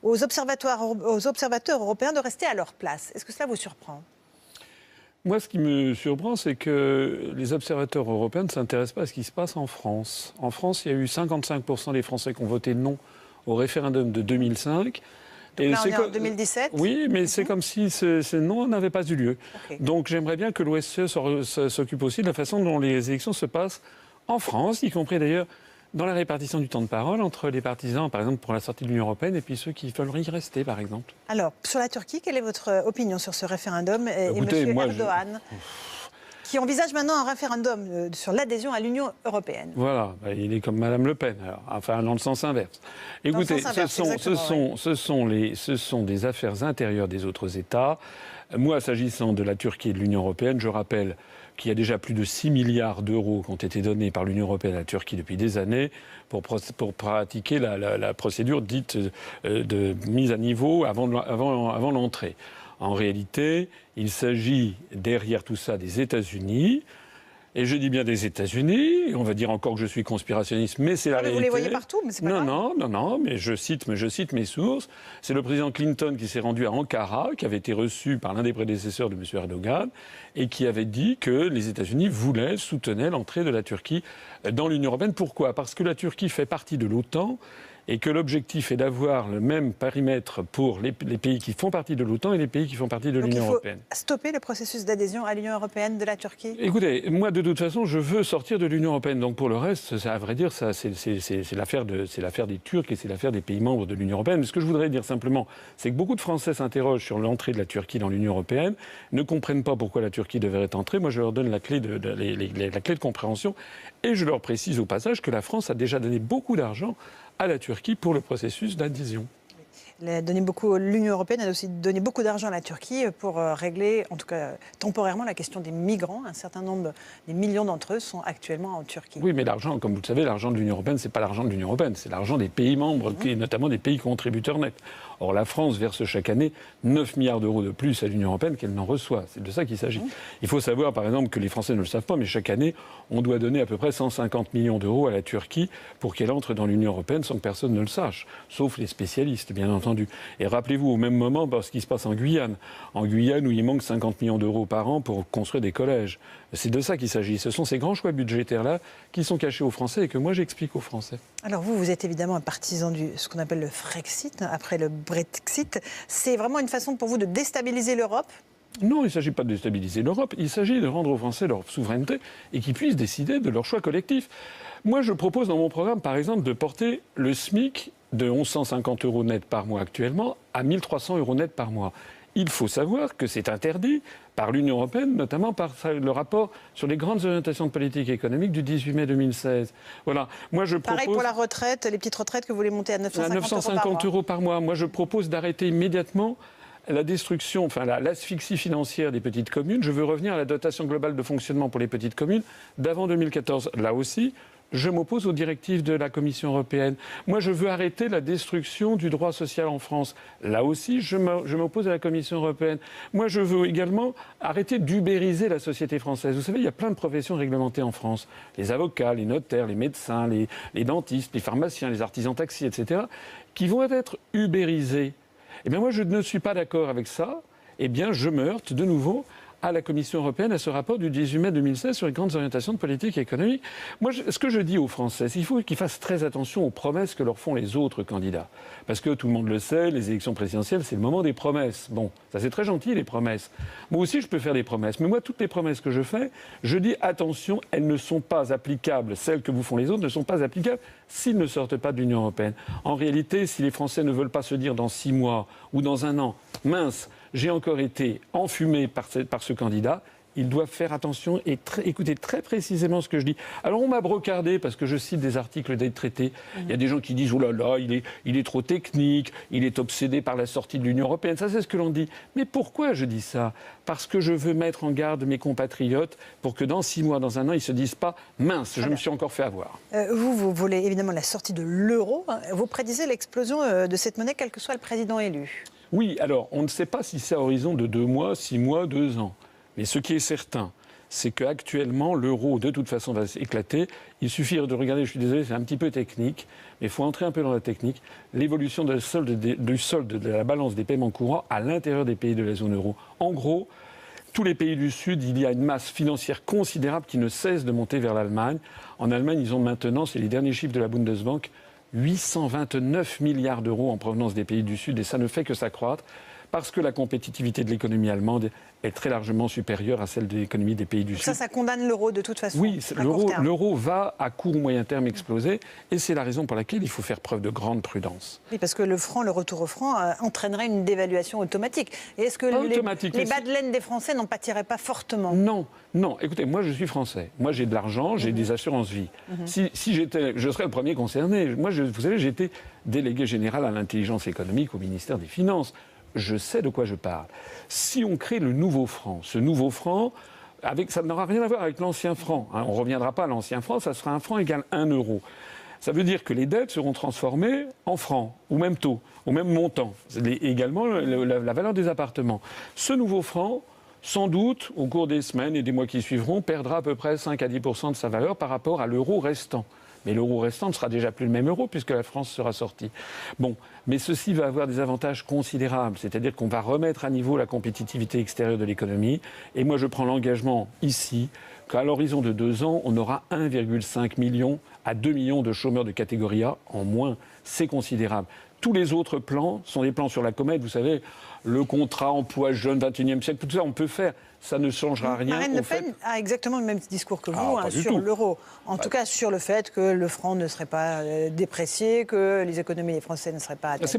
aux observateurs européens de rester à leur place. Est-ce que cela vous surprend? Moi, ce qui me surprend, c'est que les observateurs européens ne s'intéressent pas à ce qui se passe en France. En France, il y a eu 55% des Français qui ont voté non au référendum de 2005. Donc là, on est en 2017. Oui, mais c'est comme si ce non n'avait pas eu lieu. Okay. Donc j'aimerais bien que l'OSCE s'occupe aussi de la façon dont les élections se passent en France, y compris d'ailleurs dans la répartition du temps de parole entre les partisans, par exemple, pour la sortie de l'Union européenne, et puis ceux qui veulent y rester, par exemple. Alors, sur la Turquie, quelle est votre opinion sur ce référendum? Écoutez, et M. Erdogan, qui envisage maintenant un référendum sur l'adhésion à l'Union européenne. Voilà, il est comme Mme Le Pen, alors, enfin dans le sens inverse. Écoutez, ce sont des affaires intérieures des autres États. Moi, s'agissant de la Turquie et de l'Union européenne, je rappelle qu'il y a déjà plus de 6 milliards d'euros qui ont été donnés par l'Union européenne à la Turquie depuis des années pour pratiquer la procédure dite de mise à niveau avant l'entrée. En réalité, il s'agit derrière tout ça des États-Unis. Et je dis bien des États-Unis, on va dire encore que je suis conspirationniste, mais c'est la réalité. Vous les voyez partout, mais c'est pas grave. Non, mais je cite mes sources. C'est le président Clinton qui s'est rendu à Ankara, qui avait été reçu par l'un des prédécesseurs de M. Erdogan, et qui avait dit que les États-Unis soutenaient l'entrée de la Turquie dans l'Union européenne. Pourquoi? Parce que la Turquie fait partie de l'OTAN, et que l'objectif est d'avoir le même périmètre pour les pays qui font partie de l'OTAN et les pays qui font partie de l'Union européenne. Donc il faut stopper le processus d'adhésion à l'Union européenne de la Turquie? Écoutez, moi de toute façon, je veux sortir de l'Union européenne. Donc pour le reste, à vrai dire, ça, c'est l'affaire des Turcs et c'est l'affaire des pays membres de l'Union européenne. Mais ce que je voudrais dire simplement, c'est que beaucoup de Français s'interrogent sur l'entrée de la Turquie dans l'Union européenne, ne comprennent pas pourquoi la Turquie devrait entrer. Moi, je leur donne la clé de compréhension et je leur précise au passage que la France a déjà donné beaucoup d'argent à la Turquie pour le processus d'adhésion. L'Union européenne a aussi donné beaucoup d'argent à la Turquie pour régler, en tout cas temporairement, la question des migrants. Un certain nombre, des millions d'entre eux sont actuellement en Turquie. Oui, mais l'argent, comme vous le savez, l'argent de l'Union européenne, c'est pas l'argent de l'Union européenne, c'est l'argent des pays membres, et notamment des pays contributeurs nets. Or, la France verse chaque année 9 milliards d'euros de plus à l'Union européenne qu'elle n'en reçoit. C'est de ça qu'il s'agit. Il faut savoir, par exemple, que les Français ne le savent pas, mais chaque année, on doit donner à peu près 150 millions d'euros à la Turquie pour qu'elle entre dans l'Union européenne sans que personne ne le sache, sauf les spécialistes, bien entendu. Et rappelez-vous au même moment ce qui se passe en Guyane. En Guyane, où il manque 50 millions d'euros par an pour construire des collèges. C'est de ça qu'il s'agit. Ce sont ces grands choix budgétaires-là qui sont cachés aux Français et que moi j'explique aux Français. Alors vous êtes évidemment un partisan de ce qu'on appelle le Frexit, après le Brexit. C'est vraiment une façon pour vous de déstabiliser l'Europe ? Non, il ne s'agit pas de déstabiliser l'Europe. Il s'agit de rendre aux Français leur souveraineté et qu'ils puissent décider de leur choix collectif. Moi, je propose dans mon programme, par exemple, de porter le SMIC de 1150 € net par mois actuellement à 1300 € net par mois. Il faut savoir que c'est interdit par l'Union européenne, notamment par le rapport sur les grandes orientations de politique économique du 18 mai 2016. Voilà. Moi, je propose... Pareil pour la retraite, les petites retraites que vous voulez monter à 950 € par mois. Moi, je propose d'arrêter immédiatement la destruction, enfin l'asphyxie financière des petites communes. Je veux revenir à la dotation globale de fonctionnement pour les petites communes d'avant 2014. Là aussi, je m'oppose aux directives de la Commission européenne. Moi, je veux arrêter la destruction du droit social en France. Là aussi, je m'oppose à la Commission européenne. Moi, je veux également arrêter d'ubériser la société française. Vous savez, il y a plein de professions réglementées en France. Les avocats, les notaires, les médecins, les dentistes, les pharmaciens, les artisans taxis, etc., qui vont être ubérisés. Eh bien, moi, je ne suis pas d'accord avec ça. Eh bien, je me heurte de nouveau à la Commission européenne, à ce rapport du 18 mai 2016 sur les grandes orientations de politique économique. Moi, ce que je dis aux Français, c'est qu'il faut qu'ils fassent très attention aux promesses que leur font les autres candidats. Parce que tout le monde le sait, les élections présidentielles, c'est le moment des promesses. Bon, ça c'est très gentil, les promesses. Moi aussi, je peux faire des promesses. Mais moi, toutes les promesses que je fais, je dis attention, elles ne sont pas applicables. Celles que vous font les autres ne sont pas applicables s'ils ne sortent pas de l'Union européenne. En réalité, si les Français ne veulent pas se dire dans 6 mois ou dans 1 an, mince, j'ai encore été enfumé par ce candidat, ils doivent faire attention et écouter très précisément ce que je dis. Alors on m'a brocardé parce que je cite des articles des traités. Il y a des gens qui disent « Oh là là, il est trop technique, il est obsédé par la sortie de l'Union européenne ». Ça, c'est ce que l'on dit. Mais pourquoi je dis ça? Parce que je veux mettre en garde mes compatriotes pour que dans 6 mois, dans 1 an, ils ne se disent pas « Mince, je me suis encore fait avoir ». Vous voulez évidemment la sortie de l'euro. Vous prédisez l'explosion de cette monnaie, quel que soit le président élu. Oui, alors on ne sait pas si c'est à horizon de 2 mois, 6 mois, 2 ans. Mais ce qui est certain, c'est qu'actuellement, l'euro, de toute façon, va s'éclater. Il suffit de regarder, je suis désolé, c'est un petit peu technique, mais il faut entrer un peu dans la technique, l'évolution du solde de la balance des paiements courants à l'intérieur des pays de la zone euro. En gros, tous les pays du Sud, il y a une masse financière considérable qui ne cesse de monter vers l'Allemagne. En Allemagne, ils ont maintenant, c'est les derniers chiffres de la Bundesbank, 829 milliards d'euros en provenance des pays du Sud, et ça ne fait que s'accroître parce que la compétitivité de l'économie allemande est très largement supérieure à celle de l'économie des pays du Sud. Ça condamne l'euro de toute façon. Oui, l'euro va à court ou moyen terme exploser, et c'est la raison pour laquelle il faut faire preuve de grande prudence. Oui, parce que le retour au franc entraînerait une dévaluation automatique. Et est-ce que les bas de laine des Français n'en pâtiraient pas fortement? Non, non. Écoutez, moi je suis français. Moi j'ai de l'argent, j'ai des assurances vie. Si je serais le premier concerné. Moi, vous savez, j'ai été délégué général à l'intelligence économique au ministère des Finances. Je sais de quoi je parle. Si on crée le nouveau franc, ce nouveau franc, ça n'aura rien à voir avec l'ancien franc. On ne reviendra pas à l'ancien franc, ça sera un franc égal 1 euro. Ça veut dire que les dettes seront transformées en francs, au même taux, au même montant. Également la valeur des appartements. Ce nouveau franc, sans doute, au cours des semaines et des mois qui suivront, perdra à peu près 5 à 10% de sa valeur par rapport à l'euro restant. Mais l'euro restant ne sera déjà plus le même euro puisque la France sera sortie. Bon, mais ceci va avoir des avantages considérables. C'est-à-dire qu'on va remettre à niveau la compétitivité extérieure de l'économie. Et moi, je prends l'engagement ici qu'à l'horizon de 2 ans, on aura 1,5 million à 2 millions de chômeurs de catégorie A en moins. C'est considérable. Tous les autres plans sont des plans sur la comète. Vous savez, le contrat emploi jeune 21e siècle, tout ça, on peut faire. Ça ne changera rien. Marine Le Pen a exactement le même discours que vous sur l'euro. En tout cas, sur le fait que le franc ne serait pas déprécié, que les économies des Français ne seraient pas attaquées.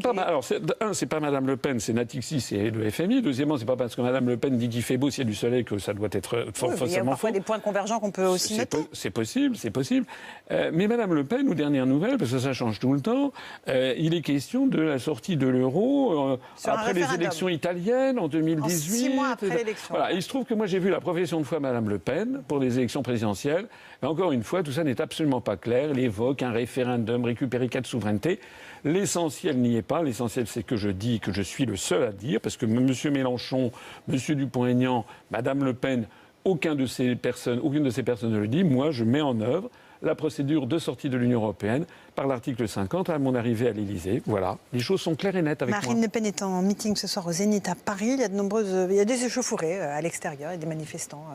C'est pas Madame Le Pen, c'est Natixis et le FMI. Deuxièmement, c'est pas parce que Madame Le Pen dit qu'il fait beau s'il y a du soleil que ça doit être forcément faux. Il y a parfois des points convergents qu'on peut aussi noter. C'est possible, c'est possible. Mais Madame Le Pen, aux dernières nouvelles, parce que ça change tout le temps, il est question de la sortie de l'euro après les élections italiennes en 2018. 6 mois après l'élection. Voilà. Il se trouve que moi j'ai vu la profession de foi Madame Le Pen pour les élections présidentielles. Mais encore une fois, tout ça n'est absolument pas clair. Elle évoque un référendum, récupérer 4 souverainetés. L'essentiel n'y est pas. L'essentiel, c'est que je dis que je suis le seul à dire, parce que M. Mélenchon, M. Dupont-Aignan, Mme Le Pen, aucune de ces personnes ne le dit. Moi, je mets en œuvre la procédure de sortie de l'Union européenne par l'article 50 à mon arrivée à l'Élysée. Voilà, les choses sont claires et nettes avec moi. Marine Le Pen est en meeting ce soir au Zénith à Paris. Il y a des échauffourées à l'extérieur et des manifestants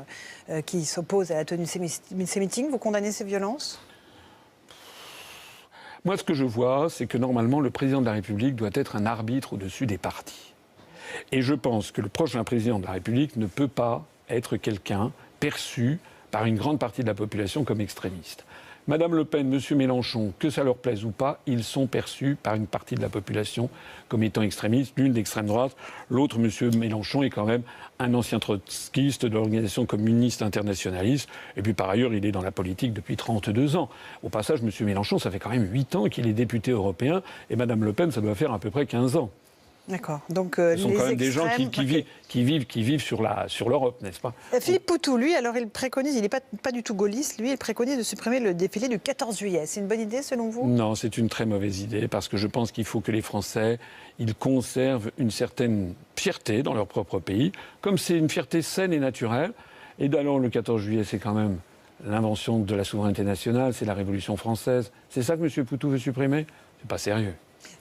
qui s'opposent à la tenue de ces meetings. Vous condamnez ces violences ? Moi, ce que je vois, c'est que normalement, le président de la République doit être un arbitre au-dessus des partis. Et je pense que le prochain président de la République ne peut pas être quelqu'un perçu par une grande partie de la population comme extrémiste. Madame Le Pen, Monsieur Mélenchon, que ça leur plaise ou pas, ils sont perçus par une partie de la population comme étant extrémistes, l'une d'extrême droite, l'autre, Monsieur Mélenchon, est quand même un ancien trotskiste de l'organisation communiste internationaliste, et puis par ailleurs, il est dans la politique depuis 32 ans. Au passage, Monsieur Mélenchon, ça fait quand même 8 ans qu'il est député européen, et Madame Le Pen, ça doit faire à peu près 15 ans. D'accord. Donc, ce sont quand même des gens qui vivent sur l'Europe, n'est-ce pas? Philippe Poutou, lui, alors il préconise, il n'est pas du tout gaulliste, lui, il préconise de supprimer le défilé du 14 juillet. C'est une bonne idée, selon vous? Non, c'est une très mauvaise idée, parce que je pense qu'il faut que les Français, ils conservent une certaine fierté dans leur propre pays, comme c'est une fierté saine et naturelle. Et d'ailleurs, le 14 juillet, c'est quand même l'invention de la souveraineté nationale, c'est la Révolution française. C'est ça que M. Poutou veut supprimer? C'est pas sérieux.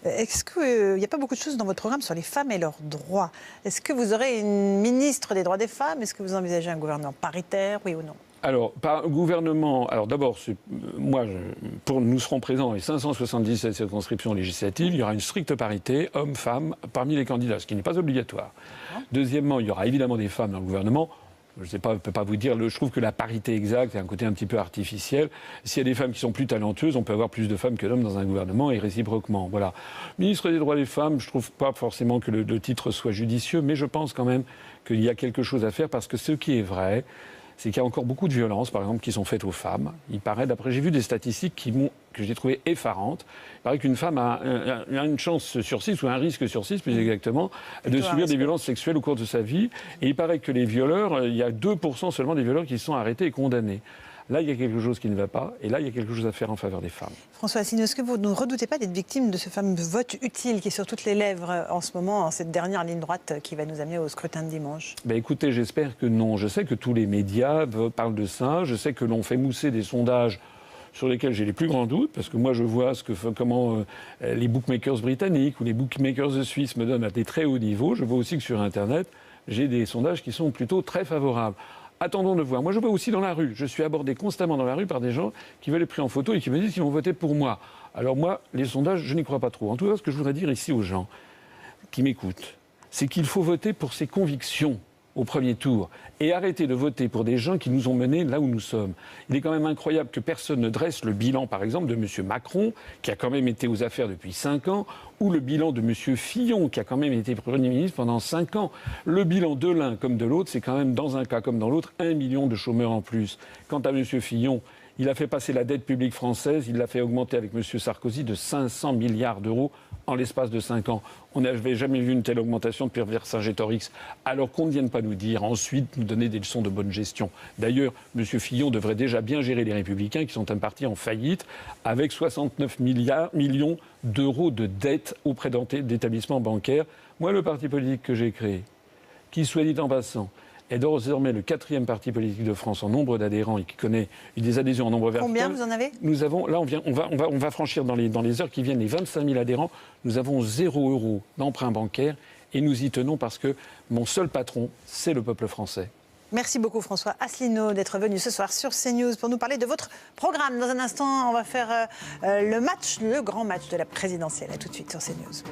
Est-ce qu'il n'y a pas beaucoup de choses dans votre programme sur les femmes et leurs droits? Est-ce que vous aurez une ministre des droits des femmes? Est-ce que vous envisagez un gouvernement paritaire, oui ou non? Alors, par gouvernement, alors d'abord, nous serons présents dans les 577 circonscriptions législatives. Il y aura une stricte parité hommes-femmes parmi les candidats, ce qui n'est pas obligatoire. Deuxièmement, il y aura évidemment des femmes dans le gouvernement. Je ne sais pas, je ne peux pas vous dire, je trouve que la parité exacte est un côté un petit peu artificiel. S'il y a des femmes qui sont plus talentueuses, on peut avoir plus de femmes que d'hommes dans un gouvernement et réciproquement. Voilà. Ministre des droits des femmes, je ne trouve pas forcément que le titre soit judicieux, mais je pense quand même qu'il y a quelque chose à faire parce que ce qui est vrai, c'est qu'il y a encore beaucoup de violences, par exemple, qui sont faites aux femmes. Il paraît, d'après, j'ai vu des statistiques que j'ai trouvées effarantes. Il paraît qu'une femme a une chance sur 6, ou un risque sur 6, plus exactement, de subir des violences sexuelles au cours de sa vie. Et il paraît que les violeurs, il y a 2% seulement des violeurs qui sont arrêtés et condamnés. Là, il y a quelque chose qui ne va pas, et là, il y a quelque chose à faire en faveur des femmes. François Asselineau, est-ce que vous ne redoutez pas d'être victime de ce fameux vote utile qui est sur toutes les lèvres en ce moment, en cette dernière ligne droite qui va nous amener au scrutin de dimanche? Écoutez, j'espère que non. Je sais que tous les médias parlent de ça. Je sais que l'on fait mousser des sondages sur lesquels j'ai les plus grands doutes, parce que moi je vois comment les bookmakers britanniques ou les bookmakers suisses me donnent à des très hauts niveaux. Je vois aussi que sur Internet, j'ai des sondages qui sont plutôt très favorables. Attendons de voir. Moi je vois aussi dans la rue. Je suis abordé constamment dans la rue par des gens qui veulent être pris en photo et qui me disent qu'ils vont voter pour moi. Alors moi, les sondages, je n'y crois pas trop. En tout cas, ce que je voudrais dire ici aux gens qui m'écoutent, c'est qu'il faut voter pour ses convictions au premier tour et arrêter de voter pour des gens qui nous ont menés là où nous sommes. Il est quand même incroyable que personne ne dresse le bilan, par exemple, de M. Macron, qui a quand même été aux affaires depuis 5 ans, ou le bilan de M. Fillon, qui a quand même été Premier ministre pendant 5 ans. Le bilan de l'un comme de l'autre, c'est quand même, dans un cas comme dans l'autre, 1 million de chômeurs en plus. Quant à M. Fillon, il a fait passer la dette publique française, il l'a fait augmenter avec M. Sarkozy de 500 milliards d'euros en l'espace de 5 ans. On n'avait jamais vu une telle augmentation depuis Vercingétorix. Alors qu'on ne vienne pas nous dire, ensuite nous donner des leçons de bonne gestion. D'ailleurs, M. Fillon devrait déjà bien gérer les Républicains, qui sont un parti en faillite, avec 69 millions d'euros de dettes auprès d'établissements bancaires. Moi, le parti politique que j'ai créé, qui, soit dit en passant, est désormais le 4e parti politique de France en nombre d'adhérents et qui connaît des adhésions en nombre vertical. Combien vous en avez? Nous avons, là, on va franchir dans les heures qui viennent les 25 000 adhérents. Nous avons 0 € d'emprunt bancaire et nous y tenons parce que mon seul patron, c'est le peuple français. Merci beaucoup François Asselineau d'être venu ce soir sur CNews pour nous parler de votre programme. Dans un instant, on va faire le grand match de la présidentielle. À tout de suite sur CNews.